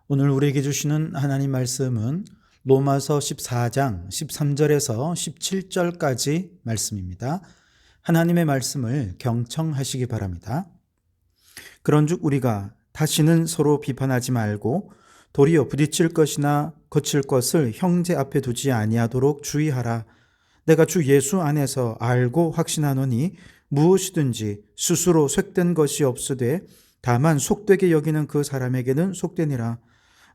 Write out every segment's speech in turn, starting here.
오늘 우리에게 주시는 하나님 말씀은 로마서 14장 13절에서 17절까지 말씀입니다. 하나님의 말씀을 경청하시기 바랍니다. 그런즉 우리가 다시는 서로 비판하지 말고 도리어 부딪힐 것이나 거칠 것을 형제 앞에 두지 아니하도록 주의하라. 내가 주 예수 안에서 알고 확신하노니 무엇이든지 스스로 쇳된 것이 없으되 다만 속되게 여기는 그 사람에게는 속되니라.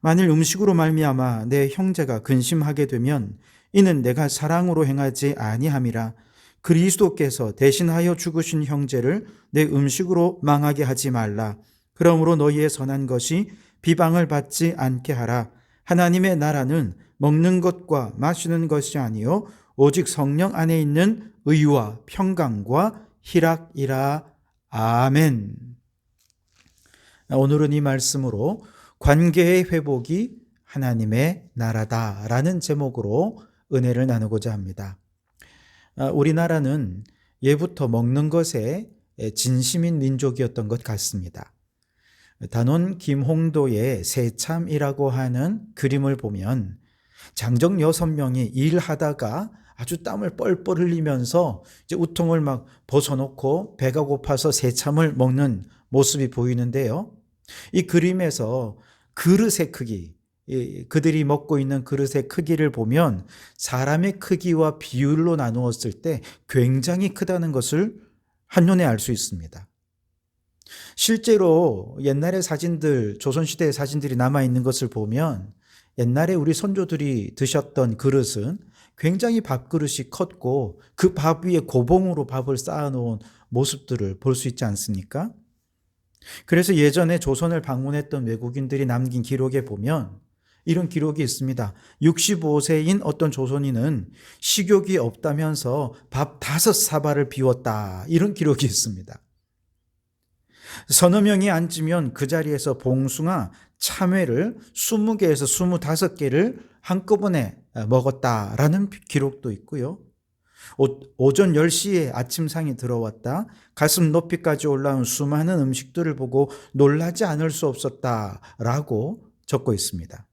만일 음식으로 말미암아 내 형제가 근심하게 되면 이는 내가 사랑으로 행하지 아니함이라. 그리스도께서 대신하여 죽으신 형제를 내 음식으로 망하게 하지 말라. 그러므로 너희의 선한 것이 비방을 받지 않게 하라. 하나님의 나라는 먹는 것과 마시는 것이 아니요 오직 성령 안에 있는 의와 평강과 희락이라. 아멘. 오늘은 이 말씀으로 관계의 회복이 하나님의 나라다라는 제목으로 은혜를 나누고자 합니다. 우리나라는 예부터 먹는 것에 진심인 민족이었던 것 같습니다. 단원 김홍도의 새참이라고 하는 그림을 보면 장정 6명이 일하다가 아주 땀을 뻘뻘 흘리면서 이제 우통을 막 벗어놓고 배가 고파서 새참을 먹는 모습이 보이는데요. 이 그림에서 그릇의 크기, 그들이 먹고 있는 그릇의 크기를 보면 사람의 크기와 비율로 나누었을 때 굉장히 크다는 것을 한눈에 알 수 있습니다. 실제로 옛날의 사진들, 조선시대의 사진들이 남아있는 것을 보면 옛날에 우리 선조들이 드셨던 그릇은 굉장히 밥그릇이 컸고 그 밥 위에 고봉으로 밥을 쌓아놓은 모습들을 볼 수 있지 않습니까? 그래서 예전에 조선을 방문했던 외국인들이 남긴 기록에 보면 이런 기록이 있습니다. 65세인 어떤 조선인은 식욕이 없다면서 밥 5사발을 비웠다. 이런 기록이 있습니다. 서너 명이 앉으면 그 자리에서 봉숭아, 참외를 20개에서 25개를 한꺼번에 먹었다라는 기록도 있고요. 오전 10시에 아침상이 들어왔다. 가슴 높이까지 올라온 수많은 음식들을 보고 놀라지 않을 수 없었다라고 적고 있습니다.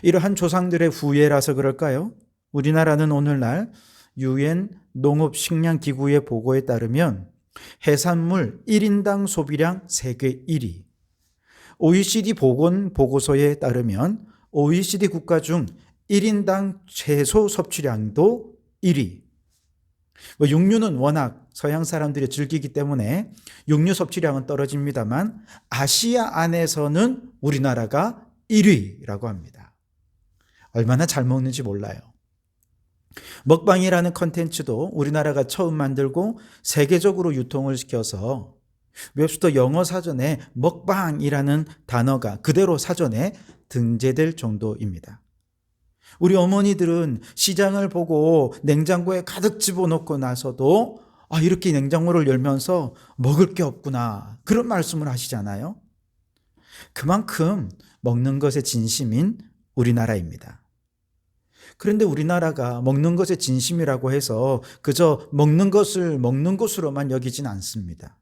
이러한 조상들의 후예라서 그럴까요? 우리나라는 오늘날 UN 농업식량기구의 보고에 따르면 해산물 1인당 소비량 세계 1위, OECD 보건보고서에 따르면 OECD 국가 중 1인당 채소 섭취량도 1위. 육류는 워낙 서양 사람들이 즐기기 때문에 육류 섭취량은 떨어집니다만 아시아 안에서는 우리나라가 1위라고 합니다. 얼마나 잘 먹는지 몰라요. 먹방이라는 컨텐츠도 우리나라가 처음 만들고 세계적으로 유통을 시켜서 웹스터 영어 사전에 먹방이라는 단어가 그대로 사전에 등재될 정도입니다. 우리 어머니들은 시장을 보고 냉장고에 가득 집어넣고 나서도 이렇게 냉장고를 열면서 먹을 게 없구나 그런 말씀을 하시잖아요. 그만큼 먹는 것에 진심인 우리나라입니다. 그런데 우리나라가 먹는 것에 진심이라고 해서 그저 먹는 것을 먹는 것으로만 여기진 않습니다.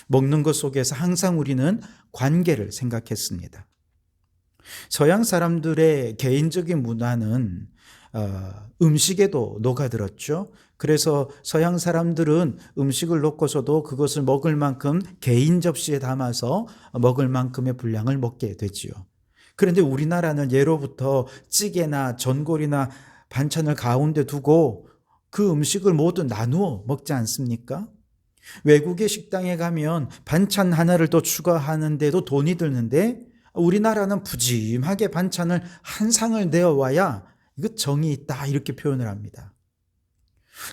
먹는 것 속에서 항상 우리는 관계를 생각했습니다. 서양 사람들의 개인적인 문화는 음식에도 녹아들었죠. 그래서 서양 사람들은 음식을 놓고서도 그것을 먹을 만큼 개인 접시에 담아서 먹을 만큼의 분량을 먹게 되지요. 그런데 우리나라는 예로부터 찌개나 전골이나 반찬을 가운데 두고 그 음식을 모두 나누어 먹지 않습니까? 외국의 식당에 가면 반찬 하나를 더 추가하는데도 돈이 드는데 우리나라는 푸짐하게 반찬을 한 상을 내어와야 이거 정이 있다 이렇게 표현을 합니다.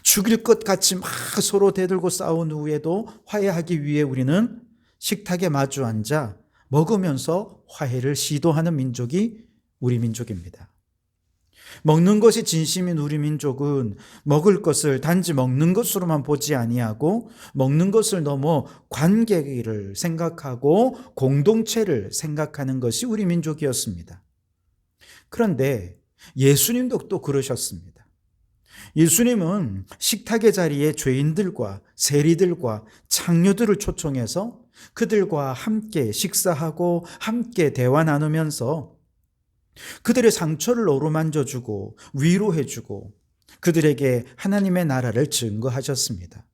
죽일 것 같이 막 서로 대들고 싸운 후에도 화해하기 위해 우리는 식탁에 마주 앉아 먹으면서 화해를 시도하는 민족이 우리 민족입니다. 먹는 것이 진심인 우리 민족은 먹을 것을 단지 먹는 것으로만 보지 아니하고 먹는 것을 넘어 관계를 생각하고 공동체를 생각하는 것이 우리 민족이었습니다. 그런데 예수님도 또 그러셨습니다. 예수님은 식탁의 자리에 죄인들과 세리들과 창녀들을 초청해서 그들과 함께 식사하고 함께 대화 나누면서 그들의 상처를 어루만져주고 위로해주고 그들에게 하나님의 나라를 증거하셨습니다.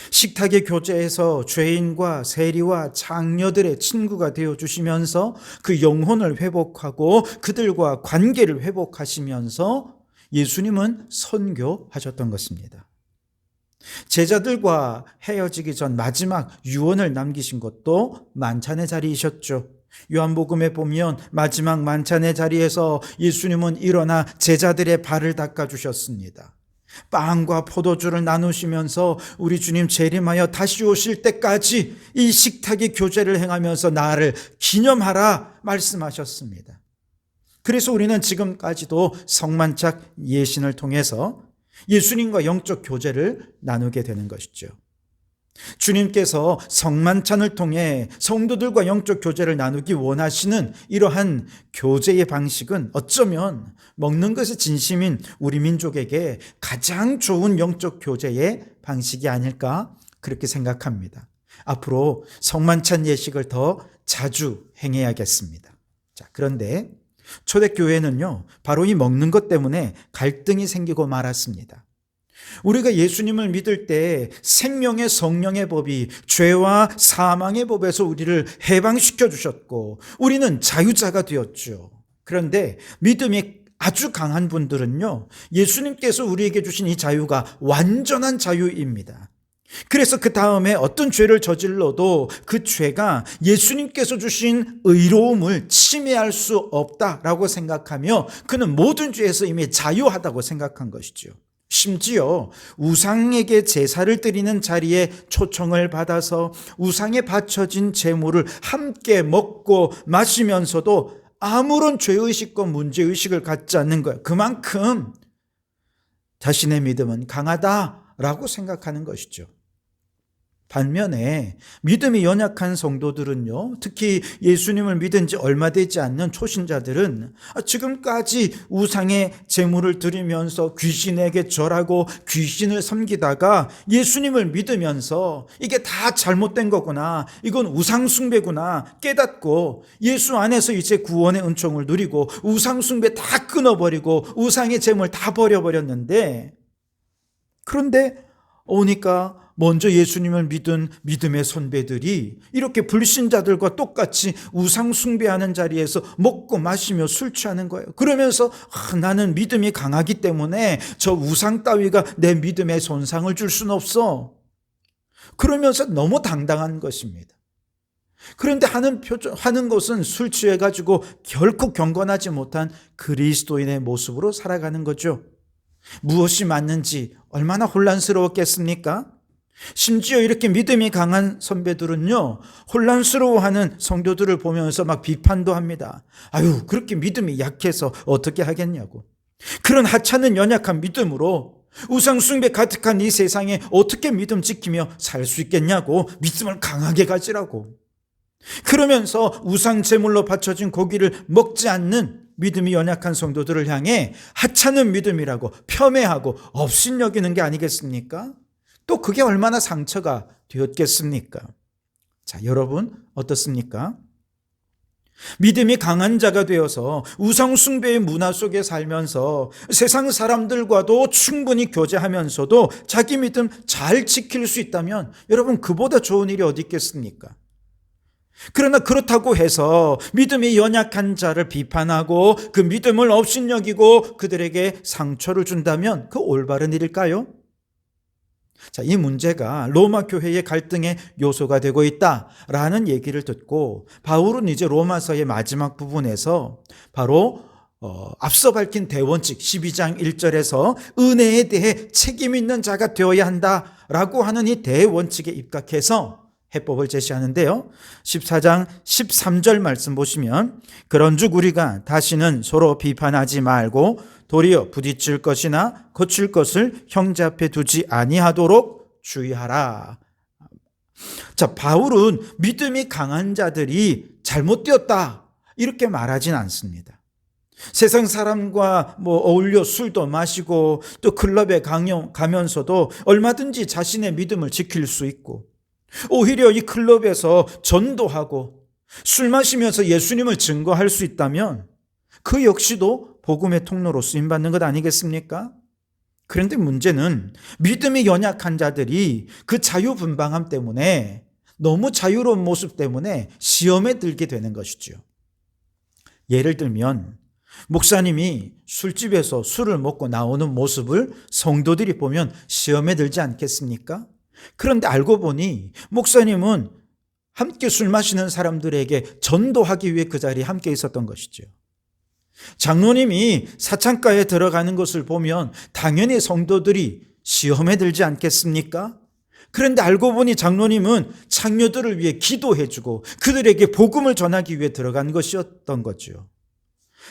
식탁의 교제에서 죄인과 세리와 장녀들의 친구가 되어주시면서 그 영혼을 회복하고 그들과 관계를 회복하시면서 예수님은 선교하셨던 것입니다. 제자들과 헤어지기 전 마지막 유언을 남기신 것도 만찬의 자리이셨죠. 요한복음에 보면 마지막 만찬의 자리에서 예수님은 일어나 제자들의 발을 닦아주셨습니다. 빵과 포도주를 나누시면서 우리 주님 재림하여 다시 오실 때까지 이 식탁의 교제를 행하면서 나를 기념하라 말씀하셨습니다. 그래서 우리는 지금까지도 성만찬 예신을 통해서 예수님과 영적 교제를 나누게 되는 것이죠. 주님께서 성만찬을 통해 성도들과 영적 교제를 나누기 원하시는 이러한 교제의 방식은 어쩌면 먹는 것이 진심인 우리 민족에게 가장 좋은 영적 교제의 방식이 아닐까 그렇게 생각합니다. 앞으로 성만찬 예식을 더 자주 행해야겠습니다. 자, 그런데 초대교회는요, 바로 이 먹는 것 때문에 갈등이 생기고 말았습니다. 우리가 예수님을 믿을 때 생명의 성령의 법이 죄와 사망의 법에서 우리를 해방시켜 주셨고 우리는 자유자가 되었죠. 그런데 믿음이 아주 강한 분들은요, 예수님께서 우리에게 주신 이 자유가 완전한 자유입니다. 그래서 그 다음에 어떤 죄를 저질러도 그 죄가 예수님께서 주신 의로움을 침해할 수 없다라고 생각하며 그는 모든 죄에서 이미 자유하다고 생각한 것이죠. 심지어 우상에게 제사를 드리는 자리에 초청을 받아서 우상에 바쳐진 제물을 함께 먹고 마시면서도 아무런 죄의식과 문제의식을 갖지 않는 거예요. 그만큼 자신의 믿음은 강하다라고 생각하는 것이죠. 반면에 믿음이 연약한 성도들은요, 특히 예수님을 믿은 지 얼마 되지 않는 초신자들은 지금까지 우상의 제물을 드리면서 귀신에게 절하고 귀신을 섬기다가 예수님을 믿으면서 이게 다 잘못된 거구나, 이건 우상 숭배구나 깨닫고 예수 안에서 이제 구원의 은총을 누리고 우상 숭배 다 끊어버리고 우상의 제물 다 버려버렸는데, 그런데 오니까 먼저 예수님을 믿은 믿음의 선배들이 이렇게 불신자들과 똑같이 우상 숭배하는 자리에서 먹고 마시며 술 취하는 거예요. 그러면서 나는 믿음이 강하기 때문에 저 우상 따위가 내 믿음에 손상을 줄 수는 없어. 그러면서 너무 당당한 것입니다. 그런데 하는 것은 술 취해가지고 결코 경건하지 못한 그리스도인의 모습으로 살아가는 거죠. 무엇이 맞는지 얼마나 혼란스러웠겠습니까? 심지어 이렇게 믿음이 강한 선배들은요, 혼란스러워하는 성도들을 보면서 막 비판도 합니다. 아유, 그렇게 믿음이 약해서 어떻게 하겠냐고. 그런 하찮은 연약한 믿음으로 우상숭배 가득한 이 세상에 어떻게 믿음 지키며 살 수 있겠냐고, 믿음을 강하게 가지라고. 그러면서 우상 제물로 바쳐진 고기를 먹지 않는 믿음이 연약한 성도들을 향해 하찮은 믿음이라고 폄훼하고 업신여기는 게 아니겠습니까? 또 그게 얼마나 상처가 되었겠습니까? 자, 여러분 어떻습니까? 믿음이 강한 자가 되어서 우상 숭배의 문화 속에 살면서 세상 사람들과도 충분히 교제하면서도 자기 믿음 잘 지킬 수 있다면 여러분, 그보다 좋은 일이 어디 있겠습니까? 그러나 그렇다고 해서 믿음이 연약한 자를 비판하고 그 믿음을 업신여기고 그들에게 상처를 준다면 그 올바른 일일까요? 자, 이 문제가 로마 교회의 갈등의 요소가 되고 있다라는 얘기를 듣고 바울은 이제 로마서의 마지막 부분에서 바로 앞서 밝힌 대원칙 12장 1절에서 은혜에 대해 책임 있는 자가 되어야 한다라고 하는 이 대원칙에 입각해서 해법을 제시하는데요. 14장 13절 말씀 보시면, 그런즉 우리가 다시는 서로 비판하지 말고 도리어 부딪힐 것이나 거칠 것을 형제 앞에 두지 아니하도록 주의하라. 자, 바울은 믿음이 강한 자들이 잘못되었다 이렇게 말하진 않습니다. 세상 사람과 어울려 술도 마시고 또 클럽에 가면서도 얼마든지 자신의 믿음을 지킬 수 있고, 오히려 이 클럽에서 전도하고 술 마시면서 예수님을 증거할 수 있다면 그 역시도 복음의 통로로 쓰임받는 것 아니겠습니까? 그런데 문제는 믿음이 연약한 자들이 그 자유분방함 때문에, 너무 자유로운 모습 때문에 시험에 들게 되는 것이죠. 예를 들면 목사님이 술집에서 술을 먹고 나오는 모습을 성도들이 보면 시험에 들지 않겠습니까? 그런데 알고 보니 목사님은 함께 술 마시는 사람들에게 전도하기 위해 그 자리에 함께 있었던 것이죠. 장로님이 사창가에 들어가는 것을 보면 당연히 성도들이 시험에 들지 않겠습니까? 그런데 알고 보니 장로님은 창녀들을 위해 기도해주고 그들에게 복음을 전하기 위해 들어간 것이었던 거죠.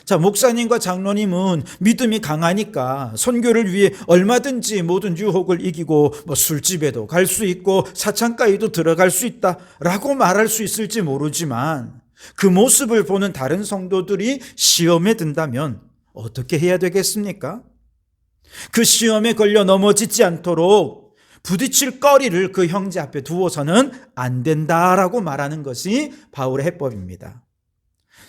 자, 목사님과 장로님은 믿음이 강하니까 선교를 위해 얼마든지 모든 유혹을 이기고 술집에도 갈 수 있고 사창가에도 들어갈 수 있다라고 말할 수 있을지 모르지만, 그 모습을 보는 다른 성도들이 시험에 든다면 어떻게 해야 되겠습니까? 그 시험에 걸려 넘어지지 않도록 부딪힐 거리를 그 형제 앞에 두어서는 안 된다라고 말하는 것이 바울의 해법입니다.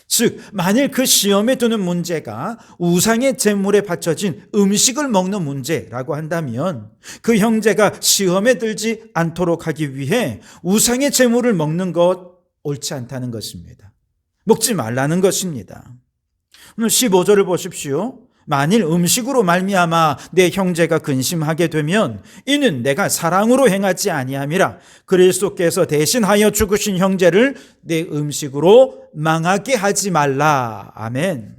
즉, 만일 그 시험에 드는 문제가 우상의 제물에 바쳐진 음식을 먹는 문제라고 한다면 그 형제가 시험에 들지 않도록 하기 위해 우상의 제물을 먹는 것 옳지 않다는 것입니다. 먹지 말라는 것입니다. 오늘 15절을 보십시오. 만일 음식으로 말미암아 내 형제가 근심하게 되면 이는 내가 사랑으로 행하지 아니함이라. 그리스도께서 대신하여 죽으신 형제를 내 음식으로 망하게 하지 말라. 아멘.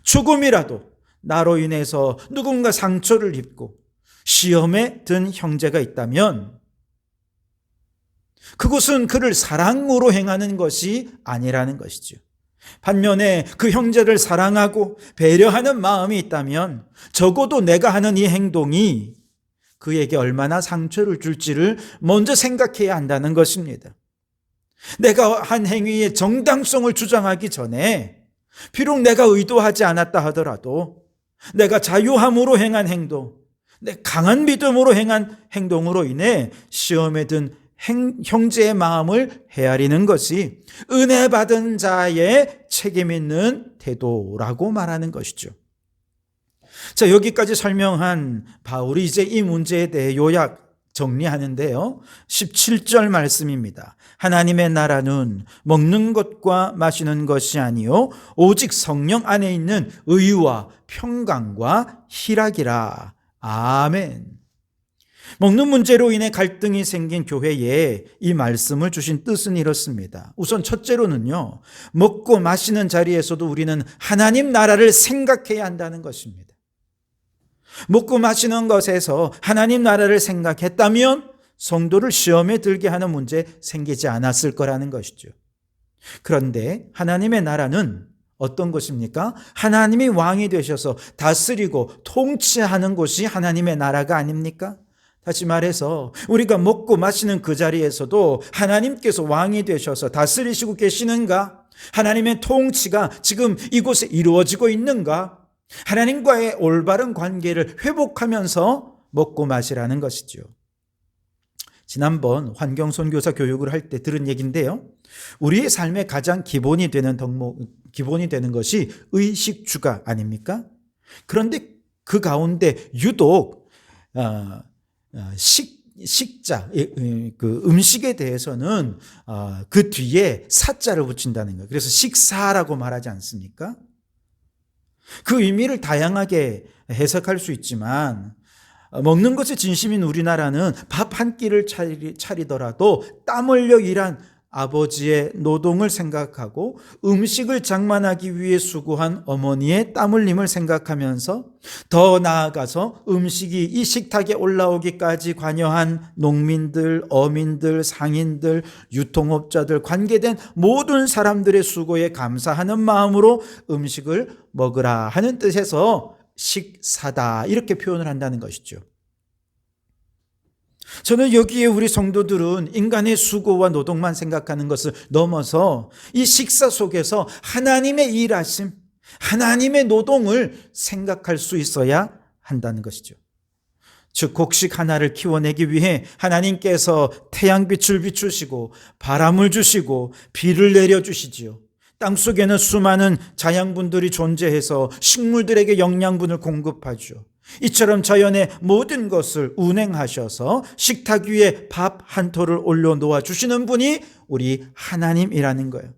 조금이라도 나로 인해서 누군가 상처를 입고 시험에 든 형제가 있다면 그것은 그를 사랑으로 행하는 것이 아니라는 것이죠. 반면에 그 형제를 사랑하고 배려하는 마음이 있다면 적어도 내가 하는 이 행동이 그에게 얼마나 상처를 줄지를 먼저 생각해야 한다는 것입니다. 내가 한 행위의 정당성을 주장하기 전에 비록 내가 의도하지 않았다 하더라도 내가 자유함으로 행한 행동, 내 강한 믿음으로 행한 행동으로 인해 시험에 든 형제의 마음을 헤아리는 것이 은혜 받은 자의 책임 있는 태도라고 말하는 것이죠. 자, 여기까지 설명한 바울이 이제 이 문제에 대해 요약 정리하는데요. 17절 말씀입니다. 하나님의 나라는 먹는 것과 마시는 것이 아니요 오직 성령 안에 있는 의와 평강과 희락이라. 아멘. 먹는 문제로 인해 갈등이 생긴 교회에 이 말씀을 주신 뜻은 이렇습니다. 우선 첫째로는요, 먹고 마시는 자리에서도 우리는 하나님 나라를 생각해야 한다는 것입니다. 먹고 마시는 것에서 하나님 나라를 생각했다면 성도를 시험에 들게 하는 문제 생기지 않았을 거라는 것이죠. 그런데 하나님의 나라는 어떤 것입니까? 하나님이 왕이 되셔서 다스리고 통치하는 곳이 하나님의 나라가 아닙니까? 다시 말해서 우리가 먹고 마시는 그 자리에서도 하나님께서 왕이 되셔서 다스리시고 계시는가? 하나님의 통치가 지금 이곳에 이루어지고 있는가? 하나님과의 올바른 관계를 회복하면서 먹고 마시라는 것이죠. 지난번 환경선교사 교육을 할 때 들은 얘기인데요. 우리의 삶의 가장 기본이 되는 것이 의식주가 아닙니까? 그런데 그 가운데 유독 식자, 그 음식에 대해서는 그 뒤에 사자를 붙인다는 거예요. 그래서 식사라고 말하지 않습니까? 그 의미를 다양하게 해석할 수 있지만 먹는 것에 진심인 우리나라는 밥 한 끼를 차리더라도 땀 흘려 일한 아버지의 노동을 생각하고 음식을 장만하기 위해 수고한 어머니의 땀 흘림을 생각하면서 더 나아가서 음식이 이 식탁에 올라오기까지 관여한 농민들, 어민들, 상인들, 유통업자들, 관계된 모든 사람들의 수고에 감사하는 마음으로 음식을 먹으라 하는 뜻에서 식사다 이렇게 표현을 한다는 것이죠. 저는 여기에 우리 성도들은 인간의 수고와 노동만 생각하는 것을 넘어서 이 식사 속에서 하나님의 일하심, 하나님의 노동을 생각할 수 있어야 한다는 것이죠. 즉 곡식 하나를 키워내기 위해 하나님께서 태양빛을 비추시고 바람을 주시고 비를 내려주시지요. 땅속에는 수많은 자양분들이 존재해서 식물들에게 영양분을 공급하죠. 이처럼 자연의 모든 것을 운행하셔서 식탁 위에 밥 한 톨을 올려놓아 주시는 분이 우리 하나님이라는 거예요.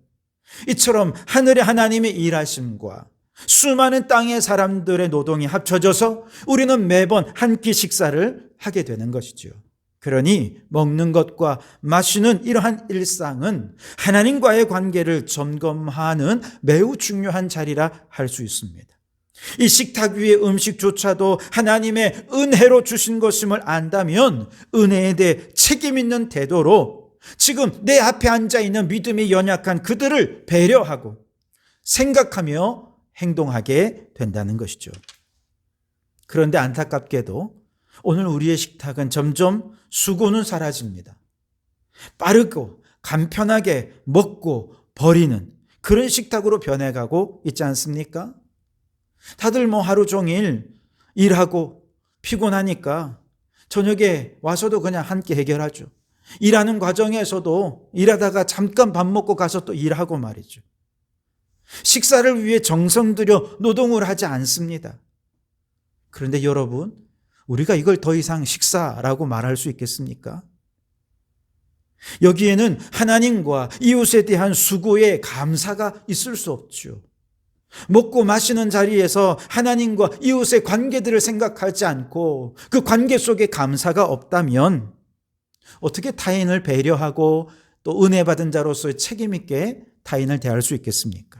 이처럼 하늘의 하나님의 일하심과 수많은 땅의 사람들의 노동이 합쳐져서 우리는 매번 한 끼 식사를 하게 되는 것이죠. 그러니 먹는 것과 마시는 이러한 일상은 하나님과의 관계를 점검하는 매우 중요한 자리라 할 수 있습니다. 이 식탁 위의 음식조차도 하나님의 은혜로 주신 것임을 안다면 은혜에 대해 책임 있는 태도로 지금 내 앞에 앉아있는 믿음이 연약한 그들을 배려하고 생각하며 행동하게 된다는 것이죠. 그런데 안타깝게도 오늘 우리의 식탁은 점점 수고는 사라집니다. 빠르고 간편하게 먹고 버리는 그런 식탁으로 변해가고 있지 않습니까? 다들 하루 종일 일하고 피곤하니까 저녁에 와서도 그냥 한 끼 해결하죠. 일하는 과정에서도 일하다가 잠깐 밥 먹고 가서 또 일하고 말이죠. 식사를 위해 정성 들여 노동을 하지 않습니다. 그런데 여러분, 우리가 이걸 더 이상 식사라고 말할 수 있겠습니까? 여기에는 하나님과 이웃에 대한 수고의 감사가 있을 수 없죠. 먹고 마시는 자리에서 하나님과 이웃의 관계들을 생각하지 않고 그 관계 속에 감사가 없다면 어떻게 타인을 배려하고 또 은혜 받은 자로서의 책임 있게 타인을 대할 수 있겠습니까?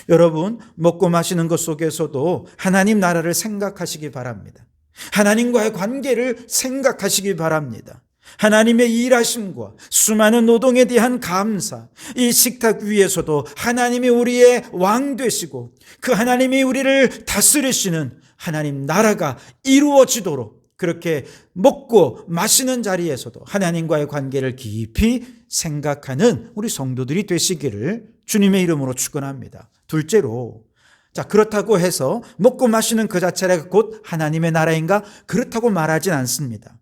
여러분, 먹고 마시는 것 속에서도 하나님 나라를 생각하시기 바랍니다. 하나님과의 관계를 생각하시기 바랍니다. 하나님의 일하심과 수많은 노동에 대한 감사, 이 식탁 위에서도 하나님이 우리의 왕 되시고 그 하나님이 우리를 다스리시는 하나님 나라가 이루어지도록 그렇게 먹고 마시는 자리에서도 하나님과의 관계를 깊이 생각하는 우리 성도들이 되시기를 주님의 이름으로 축원합니다. 둘째로, 그렇다고 해서 먹고 마시는 그 자체가 곧 하나님의 나라인가? 그렇다고 말하진 않습니다.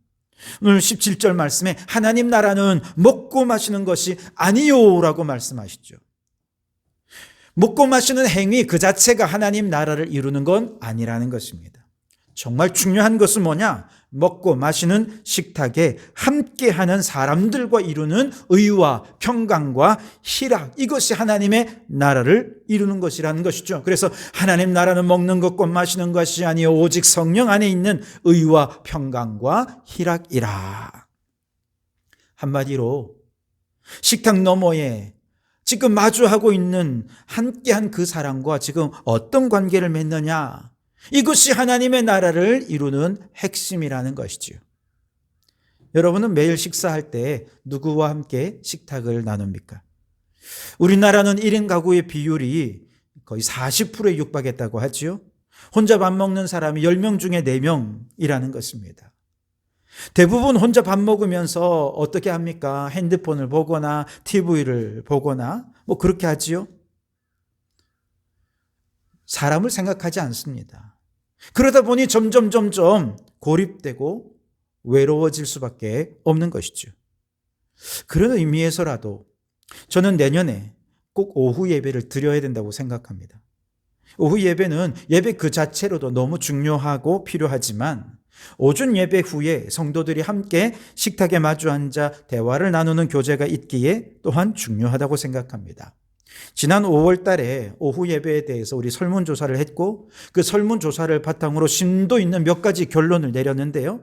오늘 17절 말씀에 하나님 나라는 먹고 마시는 것이 아니요라고 말씀하시죠. 먹고 마시는 행위 그 자체가 하나님 나라를 이루는 건 아니라는 것입니다. 정말 중요한 것은 뭐냐? 먹고 마시는 식탁에 함께하는 사람들과 이루는 의와 평강과 희락, 이것이 하나님의 나라를 이루는 것이라는 것이죠. 그래서 하나님 나라는 먹는 것과 마시는 것이 아니요 오직 성령 안에 있는 의와 평강과 희락이라. 한마디로 식탁 너머에 지금 마주하고 있는 함께한 그 사람과 지금 어떤 관계를 맺느냐, 이것이 하나님의 나라를 이루는 핵심이라는 것이지요. 여러분은 매일 식사할 때 누구와 함께 식탁을 나눕니까? 우리나라는 1인 가구의 비율이 거의 40%에 육박했다고 하지요. 혼자 밥 먹는 사람이 10명 중에 4명이라는 것입니다. 대부분 혼자 밥 먹으면서 어떻게 합니까? 핸드폰을 보거나 TV를 보거나 그렇게 하지요. 사람을 생각하지 않습니다. 그러다 보니 점점 고립되고 외로워질 수밖에 없는 것이죠. 그런 의미에서라도 저는 내년에 꼭 오후 예배를 드려야 된다고 생각합니다. 오후 예배는 예배 그 자체로도 너무 중요하고 필요하지만 오전 예배 후에 성도들이 함께 식탁에 마주 앉아 대화를 나누는 교제가 있기에 또한 중요하다고 생각합니다. 지난 5월 달에 오후 예배에 대해서 우리 설문조사를 했고 그 설문조사를 바탕으로 심도 있는 몇 가지 결론을 내렸는데요.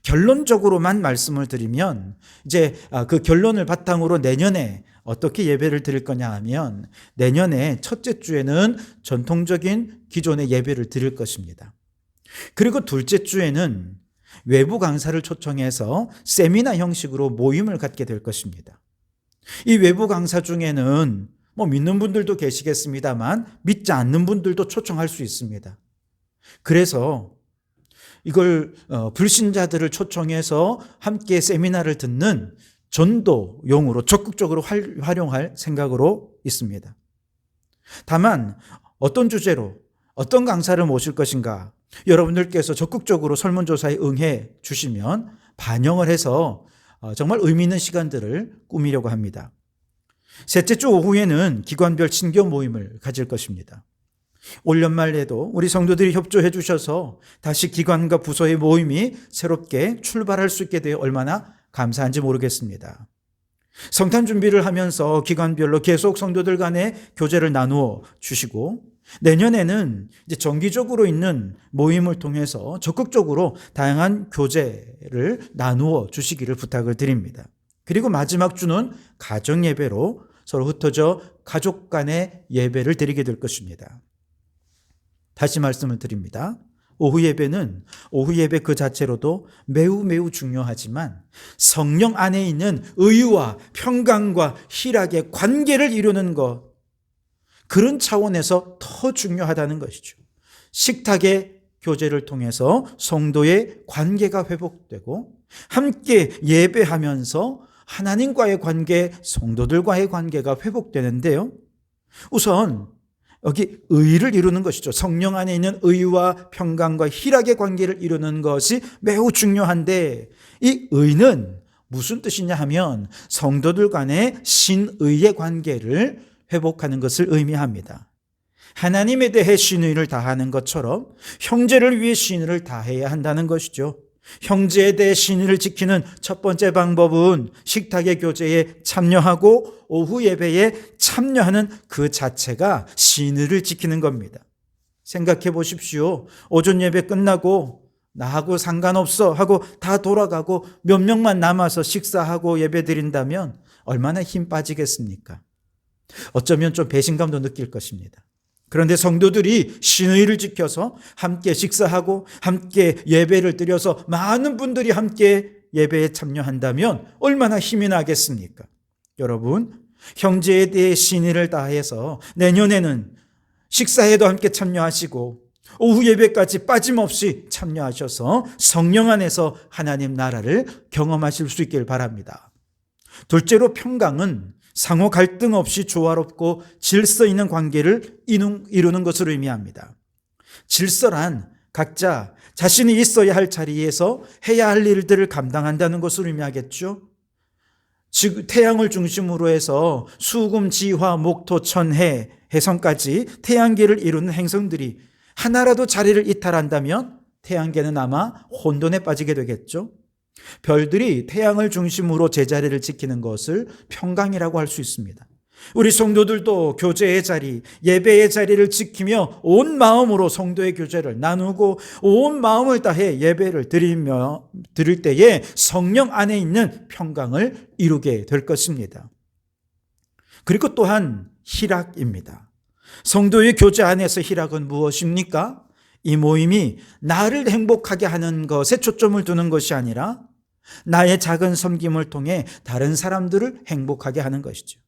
결론적으로만 말씀을 드리면 이제 그 결론을 바탕으로 내년에 어떻게 예배를 드릴 거냐 하면 내년에 첫째 주에는 전통적인 기존의 예배를 드릴 것입니다. 그리고 둘째 주에는 외부 강사를 초청해서 세미나 형식으로 모임을 갖게 될 것입니다. 이 외부 강사 중에는 믿는 분들도 계시겠습니다만 믿지 않는 분들도 초청할 수 있습니다. 그래서 이걸 불신자들을 초청해서 함께 세미나를 듣는 전도용으로 적극적으로 활용할 생각으로 있습니다. 다만 어떤 주제로 어떤 강사를 모실 것인가, 여러분들께서 적극적으로 설문조사에 응해 주시면 반영을 해서 정말 의미 있는 시간들을 꾸미려고 합니다. 셋째 주 오후에는 기관별 친교 모임을 가질 것입니다. 올 연말에도 우리 성도들이 협조해 주셔서 다시 기관과 부서의 모임이 새롭게 출발할 수 있게 되어 얼마나 감사한지 모르겠습니다. 성탄 준비를 하면서 기관별로 계속 성도들 간의 교제를 나누어 주시고, 내년에는 이제 정기적으로 있는 모임을 통해서 적극적으로 다양한 교제를 나누어 주시기를 부탁을 드립니다. 그리고 마지막 주는 가정 예배로 서로 흩어져 가족 간의 예배를 드리게 될 것입니다. 다시 말씀을 드립니다. 오후 예배는 오후 예배 그 자체로도 매우 중요하지만 성령 안에 있는 의와 평강과 희락의 관계를 이루는 것, 그런 차원에서 더 중요하다는 것이죠. 식탁의 교제를 통해서 성도의 관계가 회복되고 함께 예배하면서 하나님과의 관계, 성도들과의 관계가 회복되는데요. 우선 여기 의를 이루는 것이죠. 성령 안에 있는 의와 평강과 희락의 관계를 이루는 것이 매우 중요한데, 이 의는 무슨 뜻이냐 하면 성도들 간의 신의의 관계를 회복하는 것을 의미합니다. 하나님에 대해 신의를 다하는 것처럼 형제를 위해 신의를 다해야 한다는 것이죠. 형제에 대해 신의를 지키는 첫 번째 방법은 식탁의 교제에 참여하고 오후 예배에 참여하는 그 자체가 신의를 지키는 겁니다. 생각해 보십시오. 오전 예배 끝나고 나하고 상관없어 하고 다 돌아가고 몇 명만 남아서 식사하고 예배 드린다면 얼마나 힘 빠지겠습니까? 어쩌면 좀 배신감도 느낄 것입니다. 그런데 성도들이 신의를 지켜서 함께 식사하고 함께 예배를 드려서 많은 분들이 함께 예배에 참여한다면 얼마나 힘이 나겠습니까? 여러분, 형제에 대해 신의를 다해서 내년에는 식사에도 함께 참여하시고 오후 예배까지 빠짐없이 참여하셔서 성령 안에서 하나님 나라를 경험하실 수 있길 바랍니다. 둘째로, 평강은 상호 갈등 없이 조화롭고 질서 있는 관계를 이루는 것을 의미합니다. 질서란 각자 자신이 있어야 할 자리에서 해야 할 일들을 감당한다는 것을 의미하겠죠. 즉 태양을 중심으로 해서 수금, 지화, 목토, 천, 해성까지 태양계를 이루는 행성들이 하나라도 자리를 이탈한다면 태양계는 아마 혼돈에 빠지게 되겠죠. 별들이 태양을 중심으로 제자리를 지키는 것을 평강이라고 할 수 있습니다. 우리 성도들도 교제의 자리, 예배의 자리를 지키며 온 마음으로 성도의 교제를 나누고 온 마음을 다해 예배를 드릴 때에 성령 안에 있는 평강을 이루게 될 것입니다. 그리고 또한 희락입니다. 성도의 교제 안에서 희락은 무엇입니까? 이 모임이 나를 행복하게 하는 것에 초점을 두는 것이 아니라 나의 작은 섬김을 통해 다른 사람들을 행복하게 하는 것이죠.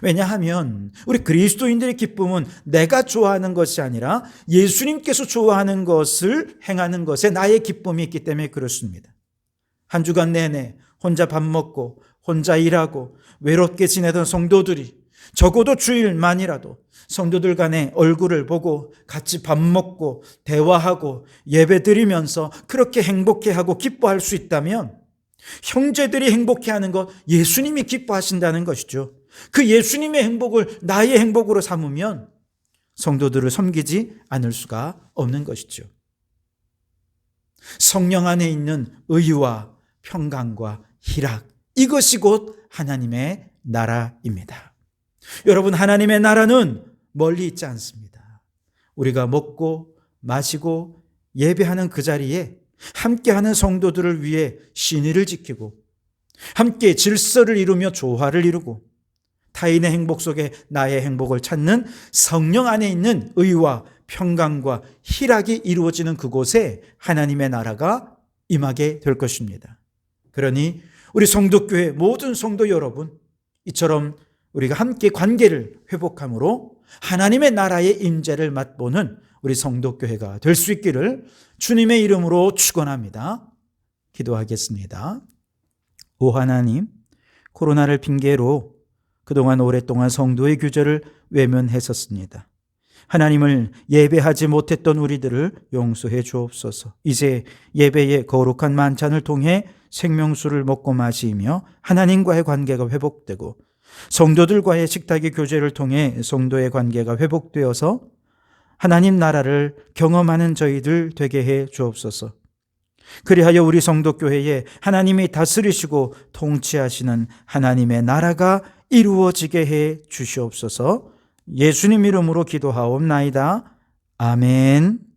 왜냐하면 우리 그리스도인들의 기쁨은 내가 좋아하는 것이 아니라 예수님께서 좋아하는 것을 행하는 것에 나의 기쁨이 있기 때문에 그렇습니다. 한 주간 내내 혼자 밥 먹고 혼자 일하고 외롭게 지내던 성도들이 적어도 주일만이라도 성도들 간의 얼굴을 보고 같이 밥 먹고 대화하고 예배 드리면서 그렇게 행복해하고 기뻐할 수 있다면 형제들이 행복해하는 것, 예수님이 기뻐하신다는 것이죠. 그 예수님의 행복을 나의 행복으로 삼으면 성도들을 섬기지 않을 수가 없는 것이죠. 성령 안에 있는 의와 평강과 희락, 이것이 곧 하나님의 나라입니다. 여러분, 하나님의 나라는 멀리 있지 않습니다. 우리가 먹고 마시고 예배하는 그 자리에 함께하는 성도들을 위해 신의를 지키고 함께 질서를 이루며 조화를 이루고 타인의 행복 속에 나의 행복을 찾는 성령 안에 있는 의와 평강과 희락이 이루어지는 그곳에 하나님의 나라가 임하게 될 것입니다. 그러니 우리 성도교회 모든 성도 여러분, 이처럼 우리가 함께 관계를 회복함으로 하나님의 나라의 임재를 맛보는 우리 성도교회가 될 수 있기를 주님의 이름으로 축원합니다. 기도하겠습니다. 오 하나님, 코로나를 핑계로 그동안 오랫동안 성도의 규제를 외면했었습니다. 하나님을 예배하지 못했던 우리들을 용서해 주옵소서. 이제 예배의 거룩한 만찬을 통해 생명수를 먹고 마시며 하나님과의 관계가 회복되고 성도들과의 식탁의 교제를 통해 성도의 관계가 회복되어서 하나님 나라를 경험하는 저희들 되게 해 주옵소서. 그리하여 우리 성도교회에 하나님이 다스리시고 통치하시는 하나님의 나라가 이루어지게 해 주시옵소서. 예수님 이름으로 기도하옵나이다. 아멘.